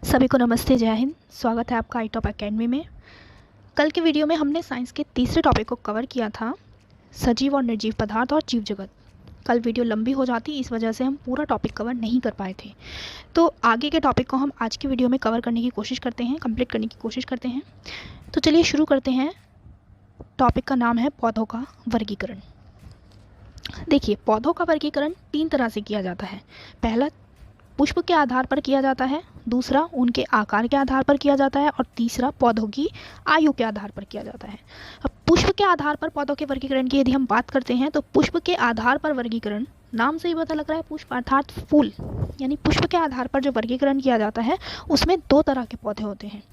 सभी को नमस्ते, जय हिंद। स्वागत है आपका आई टॉप अकेडमी में। कल के वीडियो में हमने साइंस के तीसरे टॉपिक को कवर किया था, सजीव और निर्जीव पदार्थ और जीव जगत। कल वीडियो लंबी हो जाती, इस वजह से हम पूरा टॉपिक कवर नहीं कर पाए थे। तो आगे के टॉपिक को हम आज की वीडियो में कवर करने की कोशिश करते हैं, कंप्लीट करने की कोशिश करते हैं। तो चलिए शुरू करते हैं। टॉपिक का नाम है पौधों का वर्गीकरण। देखिए, पौधों का वर्गीकरण 3 तरह से किया जाता है। पहला, पुष्प के आधार पर किया जाता है। दूसरा, उनके आकार के आधार पर किया जाता है। और तीसरा, पौधों की आयु के आधार पर किया जाता है। अब पुष्प के आधार पर पौधों के वर्गीकरण की यदि हम बात करते हैं तो पुष्प के आधार पर वर्गीकरण, नाम से ही पता लग रहा है, पुष्प अर्थात फूल, यानी पुष्प के आधार पर जो वर्गीकरण किया जाता है उसमें 2 तरह के पौधे होते हैं।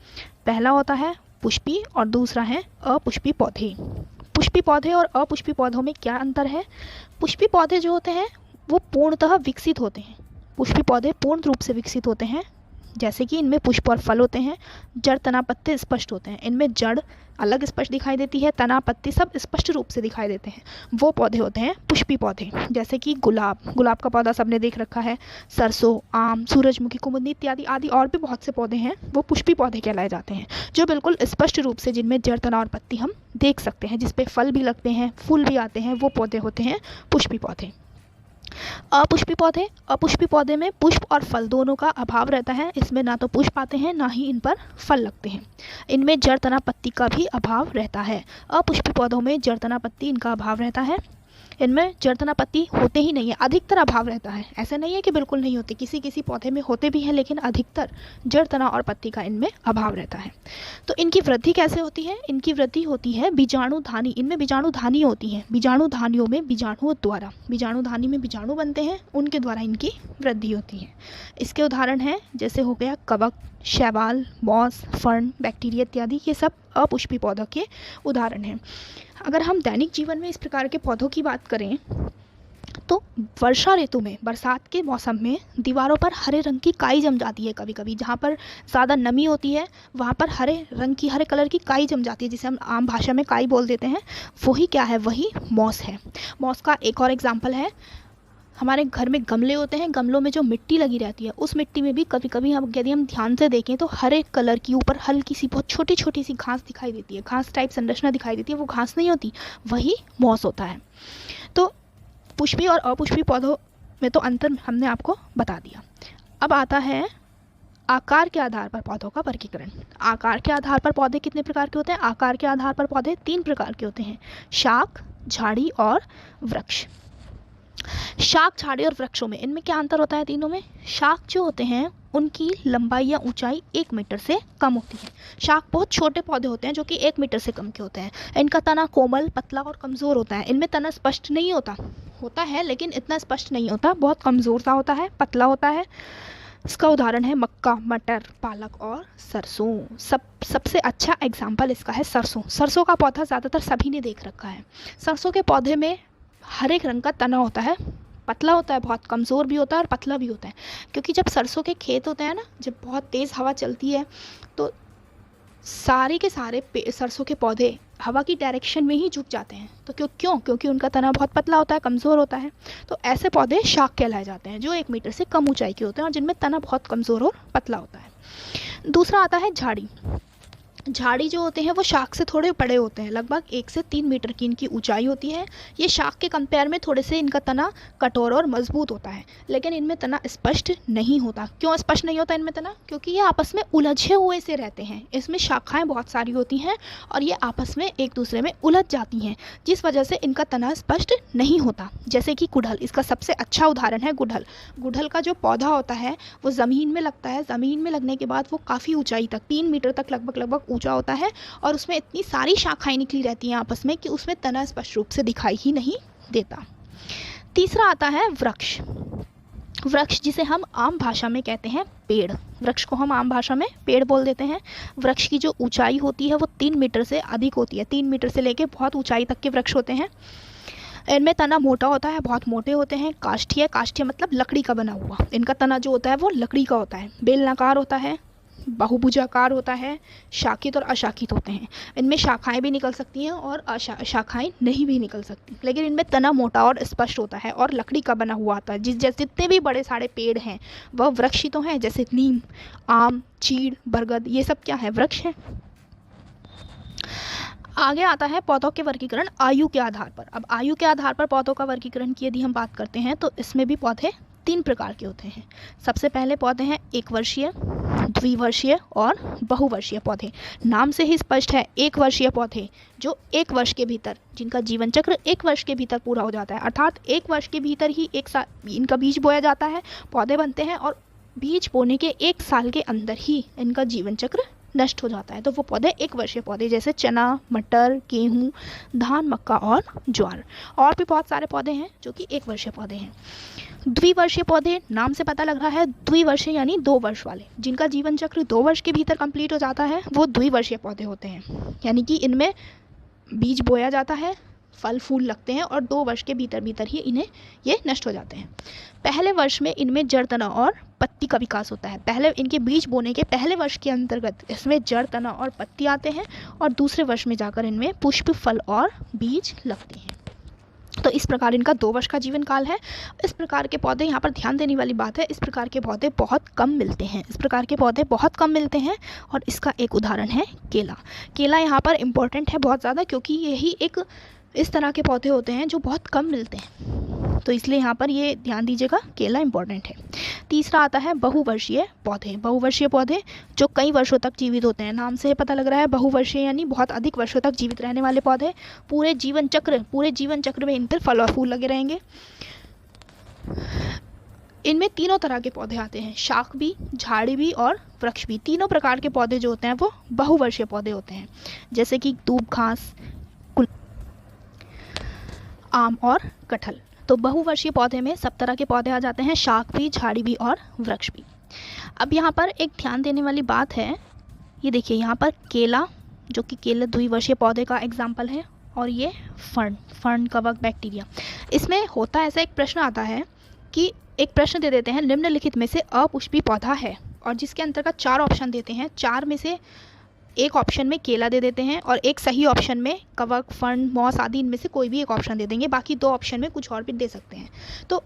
पहला होता है पुष्पी और दूसरा है अपुष्पी पौधे। पुष्पी पौधे और अपुष्पी पौधों में क्या अंतर है? पुष्पी पौधे जो होते हैं वो पूर्णतः विकसित होते हैं। पुष्पी पौधे पूर्ण रूप से विकसित होते हैं, जैसे कि इनमें पुष्प और फल होते हैं। जड़, तना, पत्ते स्पष्ट होते हैं। इनमें जड़ अलग स्पष्ट दिखाई देती है, तना, पत्ती सब स्पष्ट रूप से दिखाई देते हैं। वो पौधे होते हैं पुष्पी पौधे, जैसे कि गुलाब का पौधा सबने देख रखा है, सरसों, आम, सूरजमुखी, कुमुदनी इत्यादि आदि और भी बहुत से पौधे हैं, वो पुष्पी पौधे कहलाए जाते हैं, जो बिल्कुल स्पष्ट रूप से, जिनमें जड़, तना और पत्ती हम देख सकते हैं, जिसपे फल भी लगते हैं, फूल भी आते हैं, वो पौधे होते हैं पुष्पी पौधे। अपुष्पी पौधे में पुष्प और फल दोनों का अभाव रहता है। इसमें ना तो पुष्प आते हैं, ना ही इन पर फल लगते हैं। इनमें जड़, तना, पत्ती का भी अभाव रहता है। अपुष्पी पौधों में जड़, तना, पत्ती इनका अभाव रहता है। इनमें जड़, तना, पत्ती होते ही नहीं है, अधिकतर अभाव रहता है। ऐसा नहीं है कि बिल्कुल नहीं होते, किसी किसी पौधे में होते भी हैं, लेकिन अधिकतर जड़, तना और पत्ती का इनमें अभाव रहता है। तो इनकी वृद्धि कैसे होती है? इनकी वृद्धि होती है बीजाणुधानी। इनमें बीजाणुधानी होती हैं। बीजाणुधानियों में बीजाणुओं द्वारा, बीजाणुधानी में बीजाणु बनते हैं, उनके द्वारा इनकी वृद्धि होती है। इसके उदाहरण हैं, जैसे हो गया कवक, शैवाल, मॉस, फर्न, बैक्टीरिया इत्यादि। ये सब अपुष्पी पौधों के उदाहरण हैं। अगर हम दैनिक जीवन में इस प्रकार के पौधों की बात करें तो वर्षा ऋतु में, बरसात के मौसम में दीवारों पर हरे रंग की काई जम जाती है। कभी कभी जहाँ पर ज़्यादा नमी होती है वहाँ पर हरे रंग की, हरे कलर की काई जम जाती है, जिसे हम आम भाषा में काई बोल देते हैं। वही क्या है? वही मॉस है। मॉस का एक और एग्जाम्पल है, हमारे घर में गमले होते हैं, गमलों में जो मिट्टी लगी रहती है, उस मिट्टी में भी कभी कभी यदि हम ध्यान से देखें तो हरे कलर की ऊपर हल्की सी, बहुत छोटी छोटी सी घास दिखाई देती है, घास टाइप संरचना दिखाई देती है। वो घास नहीं होती, वही मॉस होता है। तो पुष्पी और अपुष्पी पौधों में तो अंतर हमने आपको बता दिया। अब आता है आकार के आधार पर पौधों का वर्गीकरण। आकार के आधार पर पौधे कितने प्रकार के होते हैं? आकार के आधार पर पौधे 3 प्रकार के होते हैं, शाख, झाड़ी और वृक्ष। शाख, झाड़ी और वृक्षों में, इनमें क्या अंतर होता है तीनों में? शाख जो होते हैं उनकी लंबाई या ऊंचाई 1 मीटर से कम होती है। शाख बहुत छोटे पौधे होते हैं जो कि 1 मीटर से कम के होते हैं। इनका तना कोमल, पतला और कमज़ोर होता है। इनमें तना स्पष्ट नहीं होता, होता है लेकिन इतना स्पष्ट नहीं होता, बहुत कमज़ोर सा होता है, पतला होता है। इसका उदाहरण है मक्का, मटर, पालक और सरसों। सबसे अच्छा एग्जाम्पल इसका है सरसों। सरसों का पौधा ज़्यादातर सभी ने देख रखा है। सरसों के पौधे में हर एक रंग का तना होता है, पतला होता है, बहुत कमज़ोर भी होता है और पतला भी होता है। क्योंकि जब सरसों के खेत होते हैं ना, जब बहुत तेज़ हवा चलती है तो सारे के सारे सरसों के पौधे हवा की डायरेक्शन में ही झुक जाते हैं। तो क्यों? क्योंकि उनका तना बहुत पतला होता है, कमज़ोर होता है। तो ऐसे पौधे शाख कहलाए जाते हैं, जो 1 मीटर से कम ऊंचाई के होते हैं और जिनमें तना बहुत कमज़ोर और पतला होता है। दूसरा आता है झाड़ी। झाड़ी जो होते हैं वो शाख से थोड़े बड़े होते हैं, लगभग 1 से 3 मीटर की इनकी ऊंचाई होती है। ये शाख के कंपेयर में थोड़े से इनका तना कठोर और मजबूत होता है, लेकिन इनमें तना स्पष्ट नहीं होता। क्यों स्पष्ट नहीं होता इनमें तना? क्योंकि ये आपस में उलझे हुए से रहते हैं। इसमें शाखाएं बहुत सारी होती हैं और ये आपस में एक दूसरे में उलझ जाती हैं, जिस वजह से इनका तना स्पष्ट नहीं होता। जैसे कि गुड़हल, इसका सबसे अच्छा उदाहरण है गुड़हल। गुड़हल का जो पौधा होता है वो ज़मीन में लगता है। ज़मीन में लगने के बाद वो काफ़ी ऊंचाई तक, 3 मीटर तक लगभग ऊंचा होता है और उसमें इतनी सारी शाखाएं निकली रहती हैं आपस में कि उसमें तना स्पष्ट रूप से दिखाई ही नहीं देता। तीसरा आता है वृक्ष। वृक्ष जिसे हम आम भाषा में कहते हैं पेड़। वृक्ष को हम आम भाषा में पेड़ बोल देते हैं। वृक्ष की जो ऊंचाई होती है वो 3 मीटर से अधिक होती है। 3 मीटर से लेके बहुत ऊंचाई तक के वृक्ष होते हैं। इनमें तना मोटा होता है, बहुत मोटे होते हैं। काष्ठीय, काष्ठीय मतलब लकड़ी का बना हुआ। इनका तना जो होता है वो लकड़ी का होता है, बेलनाकार होता है, बहुभुजाकार होता है, शाखित और अशाखित होते हैं। इनमें शाखाएं भी निकल सकती हैं और शाखाएं नहीं भी निकल सकती, लेकिन इनमें तना मोटा और स्पष्ट होता है और लकड़ी का बना हुआ आता है। जितने भी बड़े सारे पेड़ हैं वह वृक्ष ही तो हैं, जैसे नीम, आम, चीड़, बरगद, ये सब क्या है? वृक्ष है। आगे आता है पौधों के वर्गीकरण आयु के आधार पर। अब आयु के आधार पर पौधों का वर्गीकरण की यदि हम बात करते हैं तो इसमें भी पौधे 3 प्रकार के होते हैं। सबसे पहले पौधे हैं 1 वर्षीय, द्विवर्षीय और बहुवर्षीय पौधे। नाम से ही स्पष्ट है, 1 वर्षीय पौधे जो 1 वर्ष के भीतर, जिनका जीवन चक्र 1 वर्ष के भीतर पूरा हो जाता है, अर्थात 1 वर्ष के भीतर ही इनका बीज बोया जाता है, पौधे बनते हैं और बीज बोने के 1 साल के अंदर ही इनका जीवन चक्र नष्ट हो जाता है। तो वो पौधे 1 वर्षीय पौधे, जैसे चना, मटर, गेहूँ, धान, मक्का और ज्वार। और भी बहुत सारे पौधे हैं जो कि 1 वर्षीय पौधे हैं। द्विवर्षीय पौधे, नाम से पता लग रहा है, द्विवर्षीय यानी 2 वर्ष वाले, जिनका जीवन चक्र 2 वर्ष के भीतर कंप्लीट हो जाता है, वो द्विवर्षीय पौधे होते हैं। यानी कि इनमें बीज बोया जाता है, फल फूल लगते हैं और 2 वर्ष के भीतर ही इन्हें ये नष्ट हो जाते हैं। पहले वर्ष में इनमें जड़, तना और पत्ती का विकास होता है। पहले इनके बीज बोने के पहले वर्ष के अंतर्गत इसमें जड़, तना और पत्ती आते हैं और दूसरे वर्ष में जाकर इनमें पुष्प, फल और बीज लगते हैं। तो इस प्रकार इनका 2 वर्ष का जीवन काल है। इस प्रकार के पौधे, यहाँ पर ध्यान देने वाली बात है, इस प्रकार के पौधे बहुत कम मिलते हैं। इस प्रकार के पौधे बहुत कम मिलते हैं और इसका एक उदाहरण है केला। केला यहाँ पर इम्पोर्टेंट है बहुत ज़्यादा, क्योंकि यही एक इस तरह के पौधे होते हैं जो बहुत कम मिलते हैं, तो इसलिए यहाँ पर ये ध्यान दीजिएगा, केला इम्पोर्टेंट है। तीसरा आता है बहुवर्षीय पौधे। बहुवर्षीय पौधे जो कई वर्षों तक जीवित होते हैं। नाम से पता लग रहा है, बहुवर्षीय यानी बहुत अधिक वर्षों तक जीवित रहने वाले पौधे। पूरे जीवन चक्र में इन पर फल और फूल लगे रहेंगे। इनमें तीनों तरह के पौधे आते हैं, शाख भी, झाड़ी भी और वृक्ष भी। तीनों प्रकार के पौधे जो होते हैं वो बहुवर्षीय पौधे होते हैं, जैसे कि दूब घास, आम और कटहल। तो बहुवर्षीय पौधे में सब तरह के पौधे आ जाते हैं, शाख भी, झाड़ी भी और वृक्ष भी। अब यहाँ पर एक ध्यान देने वाली बात है, ये देखिए यहाँ पर केला, जो कि केला द्विवर्षीय पौधे का एग्जाम्पल है, और ये फर्न, कवक, बैक्टीरिया। इसमें होता ऐसा, एक प्रश्न आता है कि एक प्रश्न दे देते हैं, निम्नलिखित में से अपुष्पी पौधा है, और जिसके अंतर्गत 4 ऑप्शन देते हैं। 4 में से एक ऑप्शन में केला दे देते हैं और एक सही ऑप्शन में कवक, फर्न, मॉस आदि इनमें से कोई भी एक ऑप्शन दे देंगे, बाकी 2 ऑप्शन में कुछ और भी दे सकते हैं। तो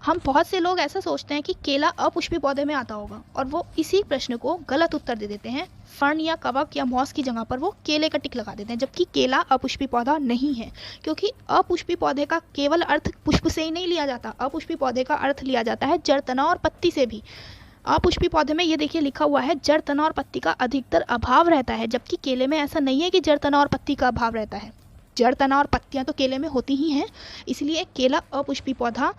हम बहुत से लोग ऐसा सोचते हैं कि केला अपुष्पी पौधे में आता होगा और वो इसी प्रश्न को गलत उत्तर दे देते हैं। फर्न या कवक या मॉस की जगह पर वो केले का टिक लगा देते हैं, जबकि केला अपुष्पी पौधा नहीं है, क्योंकि अपुष्पी पौधे का केवल अर्थ पुष्प से ही नहीं लिया जाता। अपुष्पी पौधे का अर्थ लिया जाता है जड़, तना और पत्ती से भी। अपुष्पी पौधे में ये देखिए लिखा हुआ है, जड़, तना और पत्ती का अधिकतर अभाव रहता है, जबकि केले में ऐसा नहीं है कि जड़, तना और पत्ती का अभाव रहता है। जड़, तना और पत्तियां तो केले में होती ही हैं, इसलिए केला अपुष्पी पौधा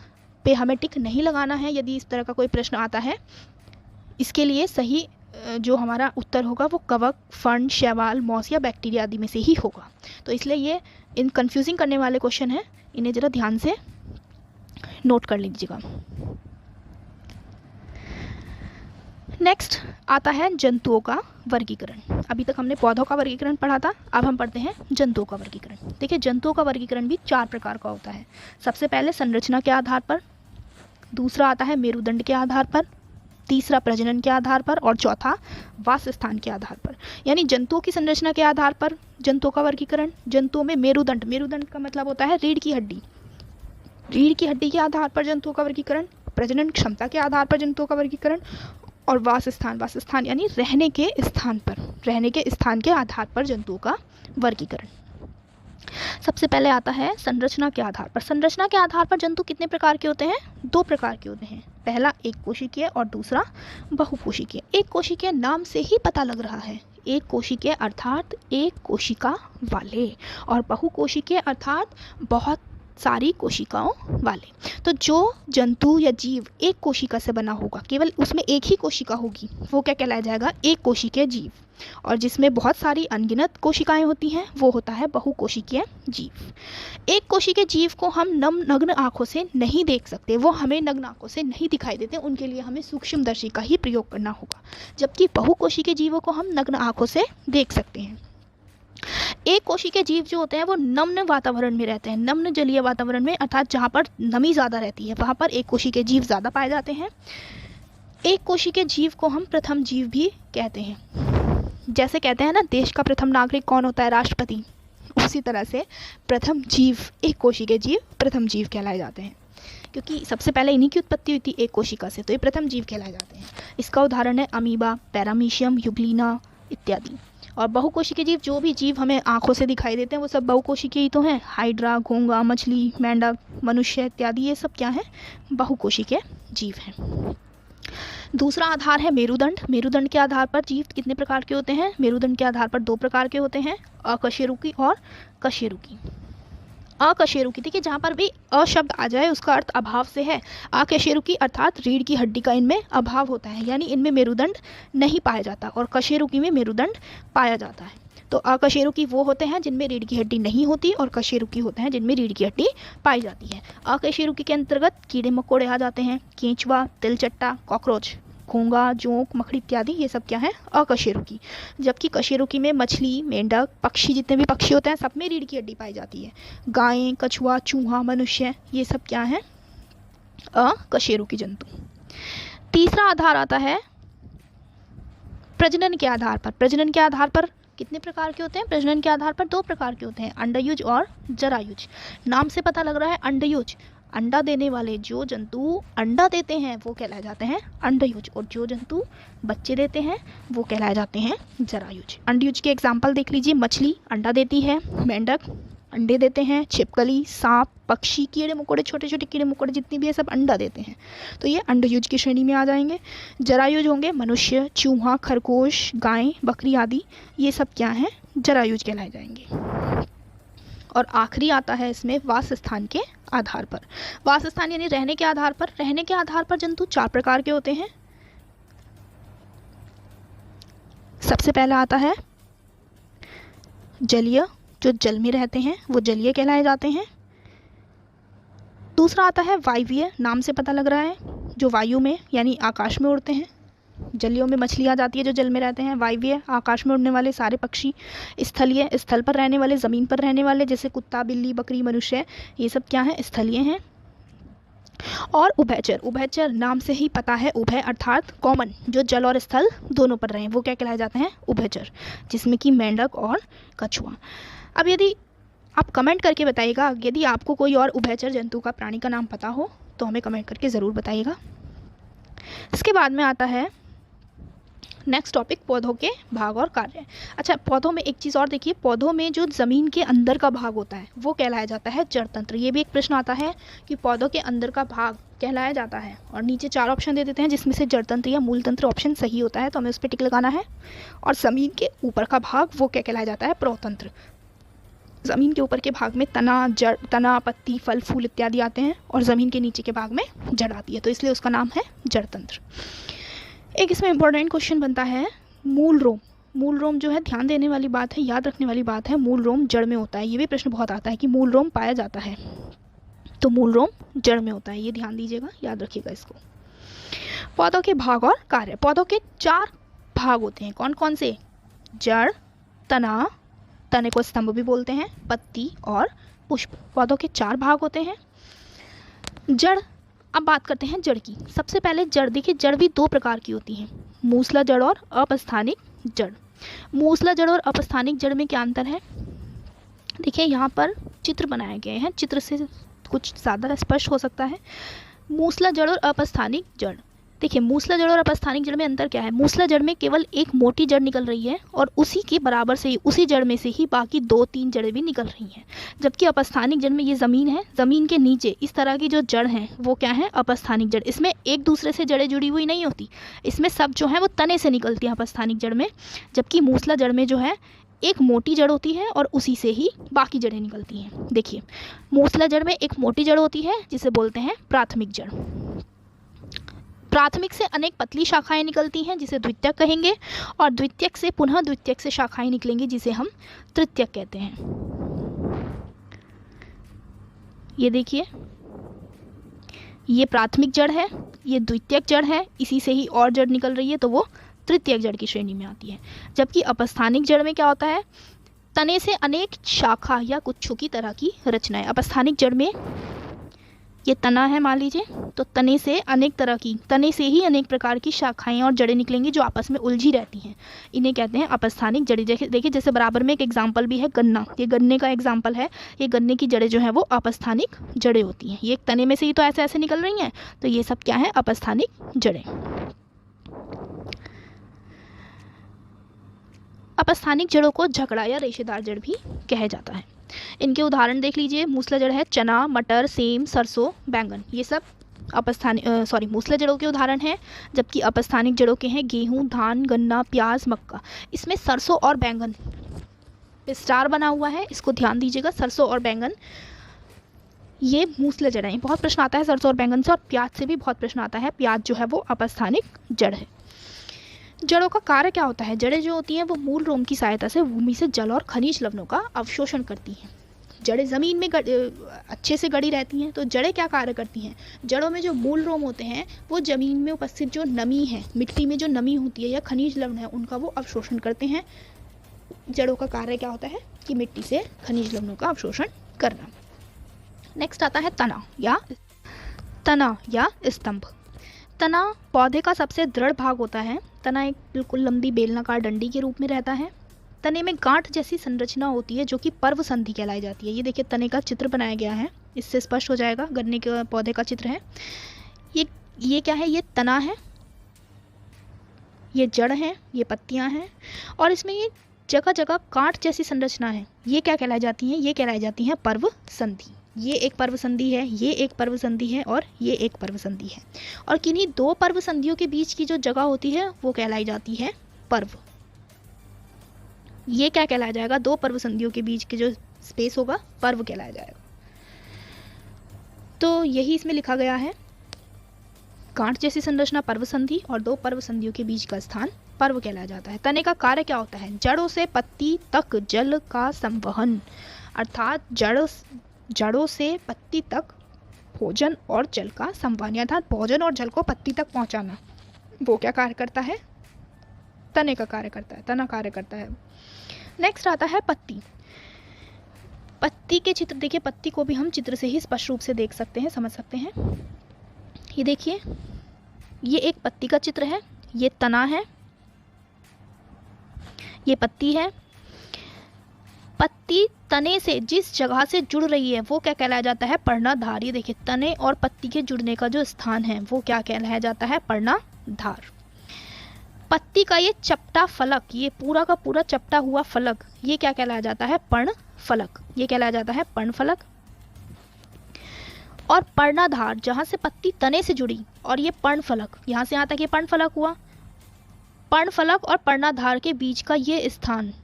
पे हमें टिक नहीं लगाना है यदि इस तरह का कोई प्रश्न आता है। इसके लिए सही जो हमारा उत्तर होगा वो कवक, फर्न, शैवाल, मॉस या बैक्टीरिया आदि में से ही होगा। तो इसलिए ये इन कन्फ्यूजिंग करने वाले क्वेश्चन हैं, इन्हें ज़रा ध्यान से नोट कर लीजिएगा। नेक्स्ट आता है जंतुओं का वर्गीकरण। अभी तक हमने पौधों का वर्गीकरण पढ़ा था, अब हम पढ़ते हैं जंतुओं का वर्गीकरण। देखिए, जंतुओं का वर्गीकरण भी 4 प्रकार का होता है। सबसे पहले संरचना के आधार पर, दूसरा आता है मेरुदंड के आधार पर, तीसरा प्रजनन के आधार पर, और चौथा वासस्थान के आधार पर। यानी जंतुओं की संरचना के आधार पर जंतुओं का वर्गीकरण। जंतुओं में मेरुदंड, मेरुदंड का मतलब होता है रीढ़ की हड्डी, रीढ़ की हड्डी के आधार पर जंतुओं का वर्गीकरण। प्रजनन क्षमता के आधार पर जंतुओं का वर्गीकरण, और वासस्थान, वासस्थान यानी रहने के स्थान पर, रहने के स्थान के आधार पर जंतुओं का वर्गीकरण। सबसे पहले आता है संरचना के आधार पर। संरचना के आधार पर जंतु कितने प्रकार के होते हैं? 2 प्रकार के होते हैं। पहला एक कोशिकीय और दूसरा बहुकोशिकीय। एक कोशिकीय नाम से ही पता लग रहा है, एक कोशिकीय अर्थात एक कोशिका वाले, और बहुकोशिकीय अर्थात बहुत सारी कोशिकाओं वाले। तो जो जंतु या जीव एक कोशिका से बना होगा, केवल उसमें एक ही कोशिका होगी, वो क्या कहलाया जाएगा? एक कोशिकीय जीव। और जिसमें बहुत सारी अनगिनत कोशिकाएं होती हैं वो होता है बहुकोशिकीय जीव। एक कोशिकीय जीव को हम नग्न आंखों से नहीं देख सकते, वो हमें नग्न आंखों से नहीं दिखाई देते, उनके लिए हमें सूक्ष्मदर्शी का ही प्रयोग करना होगा, जबकि बहुकोशिकीय जीवों को हम नग्न आंखों से देख सकते हैं। एक कोशिकीय जीव जो होते हैं वो नम्न वातावरण में रहते हैं, नम्न जलीय वातावरण में, अर्थात जहाँ पर नमी ज़्यादा रहती है वहाँ पर एक कोशिकीय जीव ज़्यादा पाए जाते हैं। एक कोशिकीय जीव को हम प्रथम जीव भी कहते हैं। जैसे कहते हैं ना देश का प्रथम नागरिक कौन होता है, राष्ट्रपति, उसी तरह से प्रथम जीव, एक कोशिकीय जीव प्रथम जीव कहलाए जाते हैं, क्योंकि सबसे पहले इन्हीं की उत्पत्ति हुई थी एक कोशिका से, तो ये प्रथम जीव कहलाए जाते हैं। इसका उदाहरण है अमीबा, पैरामीशियम, यूग्लिना इत्यादि। और बहुकोशिकीय जीव, जो भी जीव हमें आंखों से दिखाई देते हैं वो सब बहुकोशिकीय ही तो हैं। हाइड्रा, घोंगा, मछली, मेंढक, मनुष्य इत्यादि, ये सब क्या है, बहुकोशिकीय जीव हैं। दूसरा आधार है मेरुदंड। मेरुदंड के आधार पर जीव कितने प्रकार के होते हैं, मेरुदंड के आधार पर 2 प्रकार के होते हैं, अकशेरुकी और कशेरुकी। अकशेरुकी, देखिए जहाँ पर भी अ शब्द आ जाए उसका अर्थ अभाव से है। अकशेरुकी अर्थात रीढ़ की हड्डी का इनमें अभाव होता है, यानी इनमें मेरुदंड नहीं पाया जाता, और कशेरुकी में मेरुदंड पाया जाता है। तो अकशेरुकी वो होते हैं जिनमें रीढ़ की हड्डी नहीं होती, और कशेरुकी होते हैं जिनमें रीढ़ की हड्डी पाई जाती है। अकशेरुकी के अंतर्गत कीड़े मकोड़े आ जाते हैं, केंचुआ, तिलचट्टा, कॉकरोच, घोंगा, जोंक, मकड़ी इत्यादि, ये सब क्या है, अकशेरुकी। जबकि कशेरुकी में मछली, मेंढक, पक्षी, जितने भी पक्षी होते हैं सब में रीढ़ की हड्डी पाई जाती है। गायें, कछुआ, चूहा, मनुष्य, ये सब क्या है, अकशेरुकी जंतु। तीसरा आधार आता है प्रजनन के आधार पर। प्रजनन के आधार पर कितने प्रकार के होते हैं, प्रजनन के आधार पर 2 प्रकार के होते हैं, अंडयुज और जरायुज। नाम से पता लग रहा है अंडयुज, अंडा देने वाले जो जंतु अंडा देते हैं वो कहलाए जाते हैं अंडयुज, और जो जंतु बच्चे देते हैं वो कहलाए जाते हैं जरायुज। अंडयुज के एग्जाम्पल देख लीजिए, मछली अंडा देती है, मेंढक अंडे देते हैं, छिपकली, सांप, पक्षी, कीड़े मकोड़े, छोटे छोटे कीड़े मकोड़े जितनी भी है सब अंडा देते हैं, तो ये अंडयुज की श्रेणी में आ जाएंगे। जरायुज होंगे मनुष्य, चूहा, खरगोश, गाय, बकरी आदि, ये सब क्या हैं, जरायुज कहलाए जाएंगे। और आखिरी आता है इसमें वास स्थान के आधार पर। वास स्थान यानी रहने के आधार पर। रहने के आधार पर जंतु 4 प्रकार के होते हैं। सबसे पहला आता है जलीय, जो जल में रहते हैं वो जलीय कहलाए जाते हैं। दूसरा आता है वायवीय, नाम से पता लग रहा है जो वायु में यानी आकाश में उड़ते हैं। जलियों में मछली आ जाती है जो जल में रहते हैं। वायवीय, आकाश में उड़ने वाले सारे पक्षी। स्थलीय, स्थल पर रहने वाले, ज़मीन पर रहने वाले, जैसे कुत्ता, बिल्ली, बकरी, मनुष्य, ये सब क्या है, स्थलीय हैं। और उभयचर, उभयचर नाम से ही पता है, उभय अर्थात कॉमन, जो जल और स्थल दोनों पर रहें, वो क्या कहलाए जाते हैं, उभयचर, जिसमें कि मेंढक और कछुआ। अब यदि आप कमेंट करके बताइएगा, यदि आपको कोई और उभयचर जंतु का, प्राणी का नाम पता हो तो हमें कमेंट करके ज़रूर बताइएगा। इसके बाद में आता है नेक्स्ट टॉपिक, पौधों के भाग और कार्य। अच्छा, पौधों में एक चीज़ और देखिए, पौधों में जो ज़मीन के अंदर का भाग होता है वो कहलाया जाता है जड़ तंत्र। ये भी एक प्रश्न आता है कि पौधों के अंदर का भाग कहलाया जाता है, और नीचे 4 ऑप्शन दे देते हैं जिसमें से जड़ तंत्र या मूल तंत्र ऑप्शन सही होता है, तो हमें उस पर टिक लगाना है। और ज़मीन के ऊपर का भाग वो क्या कहलाया जाता है, प्रोतंत्र। ज़मीन के ऊपर के भाग में तना, जड़, तना, पत्ती, फल, फूल इत्यादि आते हैं, और ज़मीन के नीचे के भाग में जड़ आती है, तो इसलिए उसका नाम है जड़ तंत्र। एक इसमें इंपॉर्टेंट क्वेश्चन बनता है मूल रोम। मूल रोम जो है ध्यान देने वाली बात है, याद रखने वाली बात है, मूल रोम जड़ में होता है। ये भी प्रश्न बहुत आता है कि मूल रोम पाया जाता है, तो मूल रोम जड़ में होता है, ये ध्यान दीजिएगा, याद रखिएगा इसको। पौधों के भाग और कार्य। पौधों के 4 भाग होते हैं, कौन कौन से, जड़, तना, तने को स्तंभ भी बोलते हैं, पत्ती और पुष्प। पौधों के 4 भाग होते हैं। जड़, अब बात करते हैं जड़ की। सबसे पहले जड़, देखिए जड़ भी 2 प्रकार की होती हैं, मूसला जड़ और अपस्थानिक जड़। मूसला जड़ और अपस्थानिक जड़ में क्या अंतर है, देखिए यहाँ पर चित्र बनाए गए हैं, चित्र से कुछ ज़्यादा स्पष्ट हो सकता है। मूसला जड़ और अपस्थानिक जड़, देखिए मूसला जड़ और अपस्थानिक जड़ में अंतर क्या है, मूसला जड़ में केवल एक मोटी जड़ निकल रही है, और उसी के बराबर से ही, उसी जड़ में से ही बाकी 2-3 जड़ें भी निकल रही हैं। जबकि अपस्थानिक जड़ में ये ज़मीन है, ज़मीन के नीचे इस तरह की जो जड़ हैं वो क्या है, अपस्थानिक जड़। इसमें एक दूसरे से जड़ें जुड़ी हुई नहीं होती, इसमें सब जो है वो तने से निकलती हैं अपस्थानिक जड़ में। जबकि मूसला जड़ में जो है एक मोटी जड़ होती है और उसी से ही बाकी जड़ें निकलती हैं। देखिए मूसला जड़ में एक मोटी जड़ होती है जिसे बोलते हैं प्राथमिक जड़। प्राथमिक से अनेक पतली शाखाएं निकलती हैं जिसे द्वितीयक कहेंगे, और द्वितीयक से पुनः द्वितीयक से शाखाएं निकलेंगी जिसे हम तृतीयक कहते हैं। ये देखिए, ये प्राथमिक जड़ है, ये द्वितीयक जड़ है, इसी से ही और जड़ निकल रही है तो वो तृतीयक जड़ की श्रेणी में आती है। जबकि अपस्थानिक जड़ में क्या होता है, तने से अनेक शाखा या गुच्छों की तरह की रचनाएं। अपस्थानिक जड़ में ये तना है मान लीजिए, तो तने से ही अनेक प्रकार की शाखाएं और जड़ें निकलेंगी जो आपस में उलझी रहती हैं। इन्हें कहते हैं अपस्थानिक जड़ें। देखिए जैसे बराबर में एक एग्जाम्पल भी है गन्ना, ये गन्ने का एग्जाम्पल है। ये गन्ने की जड़ें जो हैं वो अपस्थानिक जड़ें होती हैं। ये एक तने में से ही तो ऐसे ऐसे निकल रही हैं, तो ये सब क्या है, अपस्थानिक जड़ें। अपस्थानिक जड़ों को झकड़ा या रेशेदार जड़ भी कहा जाता है। इनके उदाहरण देख लीजिए, मूसला जड़ है चना, मटर, सेम, सरसों, बैंगन। ये सब मूसला जड़ों के उदाहरण हैं, जबकि अपस्थानिक जड़ों के हैं गेहूं, धान, गन्ना, प्याज, मक्का। इसमें सरसों और बैंगन स्टार बना हुआ है, इसको ध्यान दीजिएगा। सरसों और बैंगन ये मूसला जड़ हैं। बहुत प्रश्न आता है सरसों और बैंगन से, और प्याज से भी बहुत प्रश्न आता है। प्याज जो है वो अपस्थानिक जड़ है। जड़ों का कार्य क्या होता है? जड़ें जो होती हैं वो मूल रोम की सहायता से भूमि से जल और खनिज लवणों का अवशोषण करती हैं। जड़ें ज़मीन में अच्छे से गड़ी रहती हैं, तो जड़ें क्या कार्य करती हैं? जड़ों में जो मूल रोम होते हैं वो ज़मीन में उपस्थित जो नमी है, मिट्टी में जो नमी होती है या खनिज लवण है, उनका वो अवशोषण करते हैं। जड़ों का कार्य क्या होता है कि मिट्टी से खनिज लवणों का अवशोषण करना। नेक्स्ट आता है तना या स्तंभ। तना पौधे का सबसे दृढ़ भाग होता है। तना एक बिल्कुल लंबी बेलनाकार डंडी के रूप में रहता है। तने में गांठ जैसी संरचना होती है जो कि पर्व संधि कहलाई जाती है। ये देखिए तने का चित्र बनाया गया है, इससे स्पष्ट हो जाएगा। गन्ने के पौधे का चित्र है ये क्या है? ये तना है, ये जड़ है, ये पत्तियां हैं, और इसमें ये जगह जगह गांठ जैसी संरचना है। ये क्या कहलाई जाती हैं? ये कहलाई जाती हैं पर्व संधि। ये एक पर्व संधि है, ये एक पर्व संधि है, और ये एक पर्व संधि है। और किन्हीं दो पर्व संधियों के बीच की जो जगह होती है वो कहलाई जाती है पर्व। ये क्या कहलाया जाएगा? दो पर्व संधियों के बीच के जो स्पेस होगा पर्व कहलाया जाएगा। तो यही इसमें लिखा गया है, गांठ जैसी संरचना पर्व संधि और दो पर्व संधियों के बीच का स्थान पर्व कहलाया जाता है। तने का कार्य क्या होता है? जड़ों से पत्ती तक जल का संवहन, अर्थात जड़ों से पत्ती तक भोजन और जल का संवहन, अर्थात भोजन और जल को पत्ती तक पहुंचाना, वो क्या कार्य करता है? तने का कार्य करता है, तना कार्य करता है। नेक्स्ट आता है पत्ती। पत्ती के चित्र देखिए, पत्ती को भी हम चित्र से ही स्पष्ट रूप से देख सकते हैं, समझ सकते हैं। ये देखिए, ये एक पत्ती का चित्र है, ये तना है, ये पत्ती है। पत्ती तने से जिस जगह से जुड़ रही है वो क्या कहलाया जाता है? पर्णाधार। ये देखिए तने और पत्ती के जुड़ने का जो स्थान है वो क्या कहलाया जाता है? पर्णाधार। पत्ती का ये चपटा फलक, ये पूरा का पूरा चपटा हुआ फलक, ये क्या कहलाया जाता है? पर्णफलक। ये कहलाया जाता है पर्णफलक। और पर्णाधार, जहां से पत्ती तने से जुड़ी, और ये पर्णफलक, यहां से यहां तक ये पर्णफलक हुआ। पर्णफलक और पर्णाधार के बीच का ये स्थान,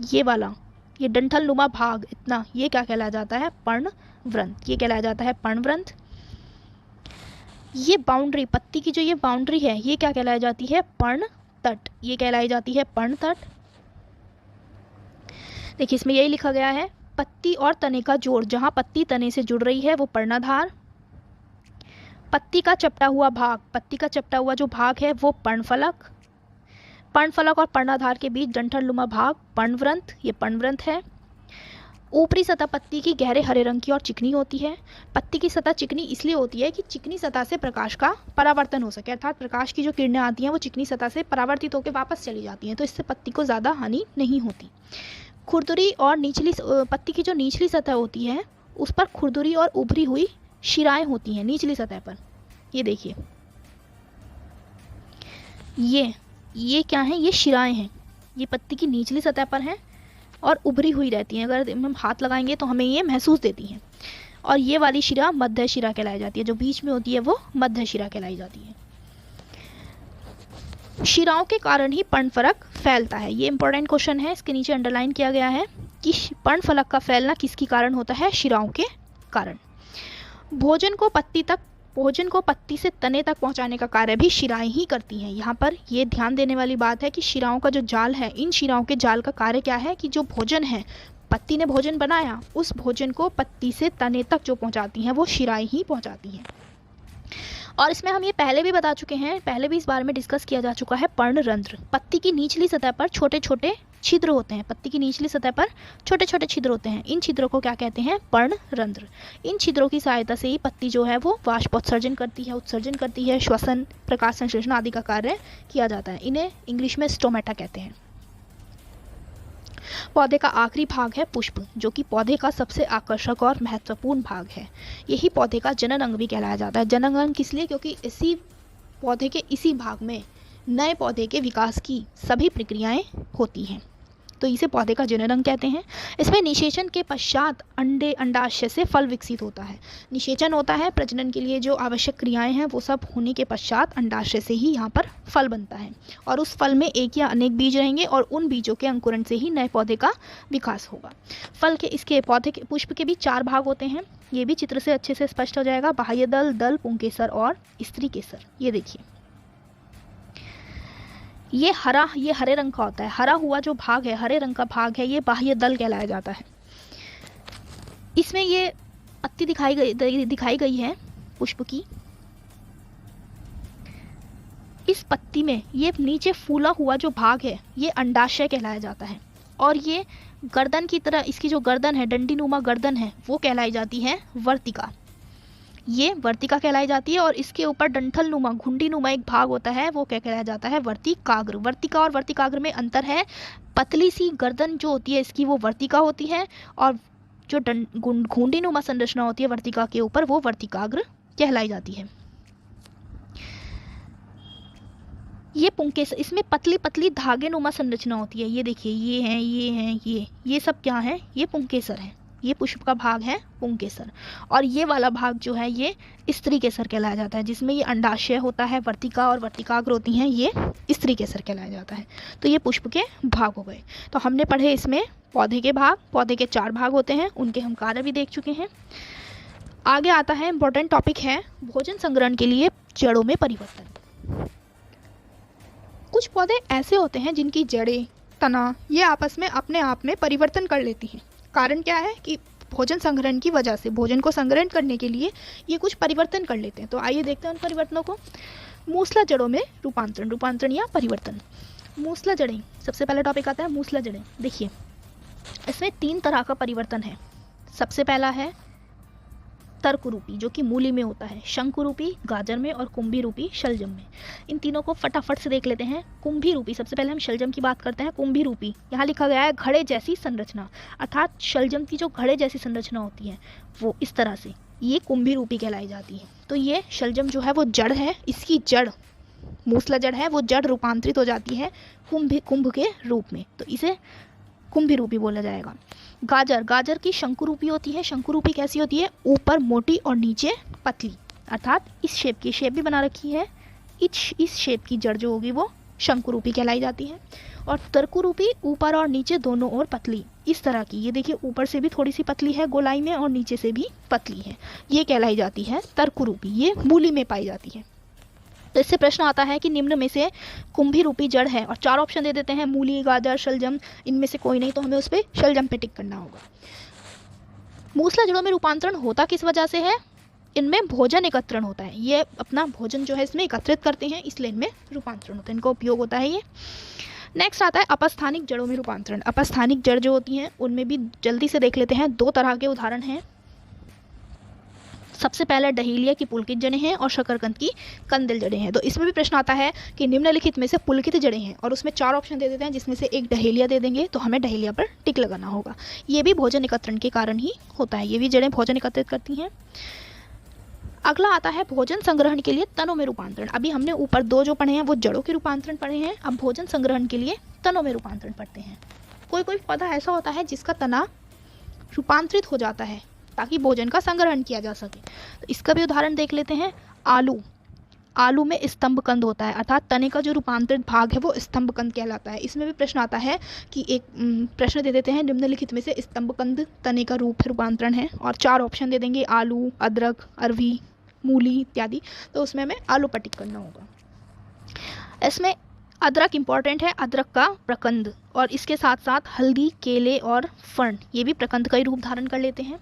ये वाला, ये डंठल नुमा भाग इतना, ये क्या कहलाया जाता है? पर्णव्रंथ। ये कहलाया जाता है पर्णव्रंथ। ये बाउंड्री, पत्ती की जो ये बाउंड्री है, ये क्या कहलाई जाती है? पर्णतट। ये कहलाई जाती है पर्णतट। देखिए इसमें यही लिखा गया है, पत्ती और तने का जोड़, जहां पत्ती तने से जुड़ रही है वो पर्णाधार। पत्ती का चपटा हुआ भाग, पत्ती का चपटा हुआ जो भाग है वो पर्णफलक। पर्णफलक और पर्णाधार के बीच डंठलनुमा भाग पर्णव्रंथ, ये पर्णव्रंथ है। ऊपरी सतह पत्ती की गहरे हरे रंग की और चिकनी होती है। पत्ती की सतह चिकनी इसलिए होती है कि चिकनी सतह से प्रकाश का परावर्तन हो सके, अर्थात प्रकाश की जो किरणें आती हैं वो चिकनी सतह से परावर्तित होकर वापस चली जाती हैं, तो इससे पत्ती को ज़्यादा हानि नहीं होती। खुरदुरी और निचली पत्ती की जो निचली सतह होती है उस पर खुरदुरी और उभरी हुई शिराएं होती हैं निचली सतह पर। ये देखिए, ये क्या है? ये शिराएं हैं, ये पत्ती की निचली सतह पर हैं और उभरी हुई रहती हैं। अगर हम हाथ लगाएंगे तो हमें ये महसूस देती हैं। और ये वाली शिरा मध्य शिरा कहलाई जाती है, जो बीच में होती है वो मध्य शिरा कहलाई जाती है। शिराओं के कारण ही पर्णफलक फैलता है। ये इंपॉर्टेंट क्वेश्चन है, इसके नीचे अंडरलाइन किया गया है कि पर्णफलक का फैलना किसके कारण होता है? शिराओं के कारण। भोजन को पत्ती से तने तक पहुंचाने का कार्य भी शिराएं ही करती हैं। यहाँ पर ये ध्यान देने वाली बात है कि शिराओं का जो जाल है, इन शिराओं के जाल का कार्य क्या है कि जो भोजन है, पत्ती ने भोजन बनाया, उस भोजन को पत्ती से तने तक जो पहुंचाती हैं वो शिराएं ही पहुंचाती हैं। और इसमें हम ये पहले भी बता चुके हैं, पहले भी इस बारे में डिस्कस किया जा चुका है, पर्णरंध्र। पत्ती की निचली सतह पर छोटे छोटे छिद्र होते हैं, पत्ती की निचली सतह पर छोटे छोटे छिद्र होते हैं, इन छिद्रों को क्या कहते हैं? पर्णरंध्र। इन छिद्रों की सहायता से ही पत्ती जो है वो वाष्पोत्सर्जन करती है, उत्सर्जन करती है, श्वसन, प्रकाश संश्लेषण आदि का कार्य किया जाता है। इन्हें इंग्लिश में स्टोमेटा कहते हैं। पौधे का आखिरी भाग है पुष्प, जो कि पौधे का सबसे आकर्षक और महत्वपूर्ण भाग है। यही पौधे का जनन अंग भी कहलाया जाता है। जनन अंग किस लिए? क्योंकि इसी पौधे के इसी भाग में नए पौधे के विकास की सभी प्रक्रियाएं होती हैं, तो इसे पौधे का जनन अंग कहते हैं। इसमें निषेचन के पश्चात अंडाशय से फल विकसित होता है। निषेचन होता है, प्रजनन के लिए जो आवश्यक क्रियाएं हैं वो सब होने के पश्चात अंडाशय से ही यहाँ पर फल बनता है, और उस फल में एक या अनेक बीज रहेंगे और उन बीजों के अंकुरण से ही नए पौधे का विकास होगा। फल के इसके पौधे के पुष्प के भी 4 भाग होते हैं, ये भी चित्र से अच्छे से स्पष्ट हो जाएगा। बाह्य दल, दल, पुंकेसर और स्त्री केसर। ये देखिए, ये हरे रंग का होता है। हरा हुआ जो भाग है, हरे रंग का भाग है, ये बाह्य दल कहलाया जाता है। इसमें ये पत्ती दिखाई गई है पुष्प की। इस पत्ती में ये नीचे फूला हुआ जो भाग है ये अंडाशय कहलाया जाता है, और ये गर्दन की तरह इसकी जो गर्दन है, डंडी नुमा गर्दन है, वो कहलाई जाती है वर्तिका। ये वर्तिका कहलाई जाती है, और इसके ऊपर डंठल नुमा, घुंडी नुमा एक भाग होता है, वो क्या कहलाया जाता है? वर्तिकाग्र। वर्तिका और वर्तिकाग्र में अंतर है। पतली सी गर्दन जो होती है इसकी वो वर्तिका होती है, और जो घुंडी नुमा संरचना होती है वर्तिका के ऊपर वो वर्तिकाग्र कहलाई जाती है। ये पुंकेसर, इसमें पतली पतली धागे नुमा संरचना होती है। ये देखिए, ये हैं, ये हैं, ये सब क्या है? ये पुंकेसर है। ये पुष्प का भाग है पुंकेसर, और ये वाला भाग जो है ये स्त्री केसर कहलाया जाता है, जिसमें ये अंडाशय होता है, वर्तिका और वर्तिकाग्र होती हैं, ये स्त्री केसर कहलाया जाता है। तो ये पुष्प के भाग हो गए। तो हमने पढ़े इसमें पौधे के भाग। पौधे के 4 भाग होते हैं, उनके हम कार्य भी देख चुके हैं। आगे आता है इम्पोर्टेंट टॉपिक है भोजन संग्रहण के लिए जड़ों में परिवर्तन। कुछ पौधे ऐसे होते हैं जिनकी जड़ें, तना ये आपस में अपने आप में परिवर्तन कर लेती हैं। कारण क्या है? कि भोजन संग्रहण की वजह से, भोजन को संग्रहण करने के लिए ये कुछ परिवर्तन कर लेते हैं। तो आइए देखते हैं उन परिवर्तनों को। मूसला जड़ों में रूपांतरण या परिवर्तन। मूसला जड़ें, सबसे पहला टॉपिक आता है मूसला जड़ें। देखिए, इसमें 3 तरह का परिवर्तन है। सबसे पहला है तर्करूपी, जो कि मूली में होता है, शंकुरूपी गाजर में, और कुंभी रूपी शलजम में। इन तीनों को फटाफट से देख लेते हैं। कुंभी रूपी, सबसे पहले हम शलजम की बात करते हैं। कुंभी रूपी, यहाँ लिखा गया है घड़े जैसी संरचना, अर्थात शलजम की जो घड़े जैसी संरचना होती है वो इस तरह से, ये कुंभी रूपी कहलाई जाती है। तो ये शलजम जो है वो जड़ है, इसकी जड़ मूसला जड़ है, वो जड़ रूपांतरित हो जाती है कुंभ के रूप में, तो इसे कुंभी रूपी बोला जाएगा। गाजर की शंकुरूपी होती है। शंकुरूपी कैसी होती है? ऊपर मोटी और नीचे पतली, अर्थात इस शेप की, शेप भी बना रखी है, इस शेप की जड़ जो होगी वो शंकुरूपी कहलाई जाती है। और तर्कुरूपी, ऊपर और नीचे दोनों ओर पतली, इस तरह की। ये देखिए, ऊपर से भी थोड़ी सी पतली है गोलाई में और नीचे से भी पतली है, ये कहलाई जाती है तर्कुरूपी। ये मूली में पाई जाती है। तो इससे प्रश्न आता है कि निम्न में से कुंभी रूपी जड़ है, और 4 ऑप्शन दे देते हैं, मूली, गाजर, शलजम, इनमें से कोई नहीं, तो हमें उस पर शलजम पे टिक करना होगा। मूसला जड़ों में रूपांतरण होता किस वजह से है? इनमें भोजन एकत्रण होता है, ये अपना भोजन जो है इसमें एकत्रित करते हैं, इसलिए इनमें रूपांतरण होता है, इनका उपयोग होता है ये। नेक्स्ट आता है अपस्थानिक जड़ों में रूपांतरण। अपस्थानिक जड़ जो होती हैं उनमें भी जल्दी से देख लेते हैं, 2 तरह के उदाहरण हैं। सबसे पहले डहेलिया की पुलकित जड़ें हैं और शकरकंद की कंदिल जड़ें हैं। तो इसमें भी प्रश्न आता है कि निम्नलिखित में से पुलकित जड़ें हैं, और उसमें 4 ऑप्शन दे देते हैं, जिसमें से एक डहेलिया दे देंगे, तो हमें डहेलिया पर टिक लगाना होगा। ये भी भोजन एकत्रण के कारण ही होता है, ये भी जड़ें भोजन एकत्रित करती हैं। अगला आता है भोजन संग्रहण के लिए तनों में रूपांतरण। अभी हमने ऊपर 2 जो पढ़े हैं वो जड़ों के रूपांतरण पढ़े हैं, अब भोजन संग्रहण के लिए तनों में रूपांतरण पढ़ते हैं। कोई पौधा ऐसा होता है जिसका तना रूपांतरित हो जाता है ताकि भोजन का संग्रहण किया जा सके, तो इसका भी उदाहरण देख लेते हैं। आलू में स्तंभकंद होता है, अर्थात तने का जो रूपांतरित भाग है वो स्तंभकंद कहलाता है। इसमें भी प्रश्न आता है कि एक प्रश्न दे देते हैं, निम्नलिखित में से स्तंभकंद तने का रूपांतरण है, और 4 ऑप्शन दे देंगे, आलू, अदरक, अरवी, मूली इत्यादि, तो उसमें हमें आलू पर टिक करना होगा। इसमें अदरक इंपॉर्टेंट है, अदरक का प्रकंद, और इसके साथ साथ हल्दी, केले और फर्ण, ये भी प्रकंद का ही रूप धारण कर लेते हैं।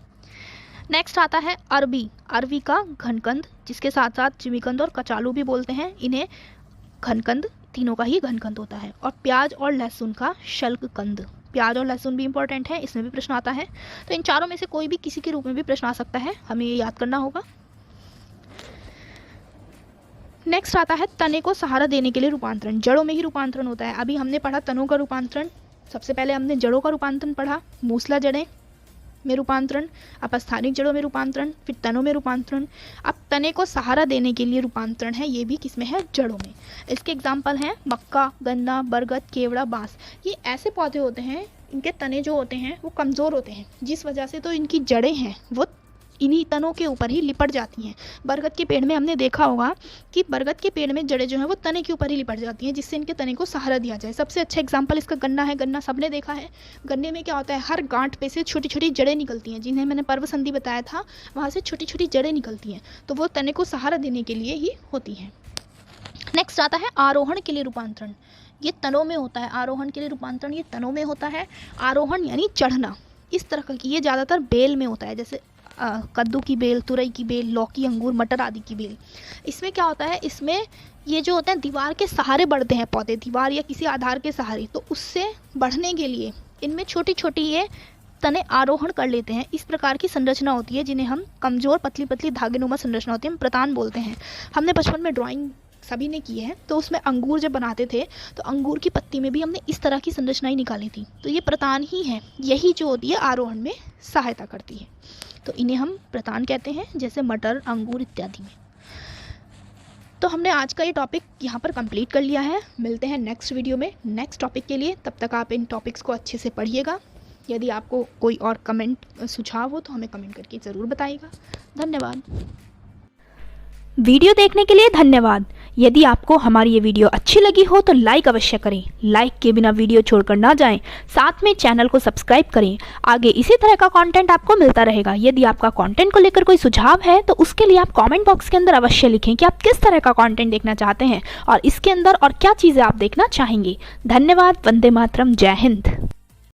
नेक्स्ट आता है अरबी। अरबी का घनकंद, जिसके साथ साथ जिमीकंद और कचालू भी बोलते हैं, इन्हें घनकंद, तीनों का ही घनकंद होता है। और प्याज और लहसुन का शल्ककंद। प्याज और लहसुन भी इंपॉर्टेंट है, इसमें भी प्रश्न आता है। तो इन चारों में से कोई भी किसी के रूप में भी प्रश्न आ सकता है, हमें ये याद करना होगा। नेक्स्ट आता है तने को सहारा देने के लिए रूपांतरण। जड़ों में ही रूपांतरण होता है। अभी हमने पढ़ा तनों का रूपांतरण, सबसे पहले हमने जड़ों का रूपांतरण पढ़ा, मूसला जड़ें में रूपांतरण, अपस्थानिक जड़ों में रूपांतरण, फिर तनों में रूपांतरण। अब तने को सहारा देने के लिए रूपांतरण है, ये भी किसमें है, जड़ों में। इसके एग्जाम्पल हैं मक्का, गन्ना, बरगद, केवड़ा, बांस। ये ऐसे पौधे होते हैं, इनके तने जो होते हैं वो कमज़ोर होते हैं, जिस वजह से तो इनकी जड़ें हैं वो इन्हीं तनों के ऊपर ही लिपट जाती हैं। बरगद के पेड़ में हमने देखा होगा कि बरगद के पेड़ में जड़ें जो हैं वो तने के ऊपर ही लिपट जाती हैं, जिससे इनके तने को सहारा दिया जाए। सबसे अच्छा एग्जांपल इसका गन्ना है। गन्ना सबने देखा है। गन्ने में क्या होता है, हर गांठ पे से छोटी छोटी जड़ें निकलती हैं, जिन्हें मैंने पर्व संधि बताया था, वहाँ से छोटी छोटी जड़ें निकलती हैं, तो वो तने को सहारा देने के लिए ही होती हैं। नेक्स्ट आता है आरोहण के लिए रूपांतरण। ये तनों में होता है। आरोहण के लिए रूपांतरण ये तनों में होता है। आरोहण यानी चढ़ना, इस तरह की ये ज़्यादातर बेल में होता है, जैसे कद्दू की बेल, तुरई की बेल, लौकी, अंगूर, मटर आदि की बेल। इसमें क्या होता है, इसमें ये जो होते हैं दीवार के सहारे बढ़ते हैं पौधे, दीवार या किसी आधार के सहारे, तो उससे बढ़ने के लिए इनमें छोटी छोटी ये तने आरोहण कर लेते हैं। इस प्रकार की संरचना होती है, जिन्हें हम कमज़ोर पतली पतली धागेनुमा संरचना होती है, हम प्रतान बोलते हैं। हमने बचपन में ड्राइंग सभी ने की है, तो उसमें अंगूर जब बनाते थे तो अंगूर की पत्ती में भी हमने इस तरह की संरचनाएं निकाली थी। तो ये प्रतान ही है, यही जो होती है आरोहण में सहायता करती है, तो इन्हें हम प्रतान कहते हैं, जैसे मटर, अंगूर इत्यादि में। तो हमने आज का ये टॉपिक यहाँ पर कंप्लीट कर लिया है। मिलते हैं नेक्स्ट वीडियो में नेक्स्ट टॉपिक के लिए। तब तक आप इन टॉपिक्स को अच्छे से पढ़िएगा। यदि आपको कोई और कमेंट सुझाव हो तो हमें कमेंट करके ज़रूर बताइएगा। धन्यवाद। वीडियो देखने के लिए धन्यवाद। यदि आपको हमारी ये वीडियो अच्छी लगी हो तो लाइक अवश्य करें। लाइक के बिना वीडियो छोड़कर ना जाएं। साथ में चैनल को सब्सक्राइब करें। आगे इसी तरह का कंटेंट आपको मिलता रहेगा। यदि आपका कंटेंट को लेकर कोई सुझाव है तो उसके लिए आप कमेंट बॉक्स के अंदर अवश्य लिखें कि आप किस तरह का कंटेंट देखना चाहते हैं और इसके अंदर और क्या चीज़ें आप देखना चाहेंगे। धन्यवाद। वंदे मातरम। जय हिंद।